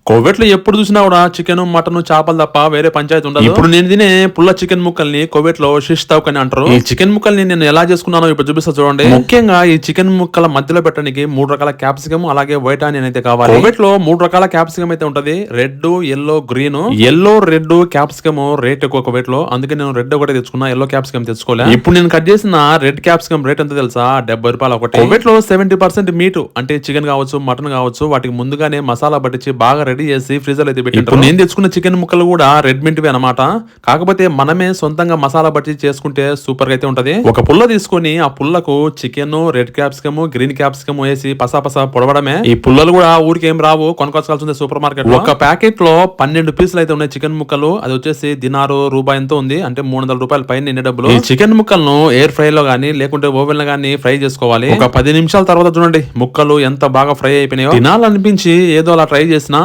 కోవెట్లో ఎప్పుడు చూసినా కూడా చికెన్ మటన్ చేపలు తప్ప వేరే పంచాయతీ ఉండదు. ఇప్పుడు నేను తినే పుల్ల చికెన్ ముక్కల్ని కోవెట్లో షిష్ తౌక్ అని అంటారు. ఈ చికెన్ ముక్కల్ని నేను ఎలా చేసుకున్నానో ఇప్పుడు చూపిస్తా చూడండి. ముఖ్యంగా ఈ చికెన్ ముక్కల మధ్యలో పెట్టడానికి 3 రకాల క్యాప్సికం అలాగే వైట్ ఆనియన్ అయితే కావాలి. కోవెట్లో 3 రకాల క్యాప్సికం అయితే ఉంటది. Red, yellow, green. Yellow, red capsicum rate ఎక్కువ కోవెట్లో, అందుకే నేను రెడ్ ఒకటే తెచ్చుకున్నా, ఎల్లో క్యాప్సికం తెచ్చుకోలే. ఇప్పుడు నేను కట్ చేసిన రెడ్ క్యాప్సికం రేట్ ఎంత తెలుసా? 70 రూపాయలు ఒకటి. కోవెట్లో 70% మీట్ అంటే చికెన్ కావచ్చు, మటన్ కావచ్చు, వాటికి ముందుగానే మసాలా పట్టించి బాగా రెడీ చేసి ఫ్రీజర్ అయితే పెట్టి, ఇప్పుడు నేను తెచ్చుకున్న చికెన్ ముక్కలు కూడా రెడ్ మింట్వి అనమాట. కాకపోతే మనమే సొంతంగా మసాలా పట్టి చేసుకుంటే సూపర్ గా అయితే ఉంటది. ఒక పుల్ల తీసుకొని ఆ పుల్లకు chicken, red capsicum, green capsicum వేసి పసా పొడవడమే. ఈ పుల్లలు కూడా ఊరికి ఏం రావు, కొనుక్కోవాల్సిందే సూపర్ మార్కెట్. ఒక ప్యాకెట్ లో 12 పీసులు అయితే ఉన్నాయి చికెన్ ముక్కలు. అది వచ్చేసి దినారు రూపాయి ఎంతో ఉంది, అంటే 300 రూపాయల పైన ఎన్ని డబ్బులు. ఈ చికెన్ ముక్కలను ఎయిర్ ఫ్రై లో గానీ లేకుంటే ఓవెన్ లో గానీ ఫ్రై చేసుకోవాలి. ఒక 10 నిమిషాల తర్వాత చూడండి ముక్కలు ఎంత బాగా ఫ్రై అయిపోయినాయో. తినాలనిపించి ఏదో అలా ట్రై చేసినా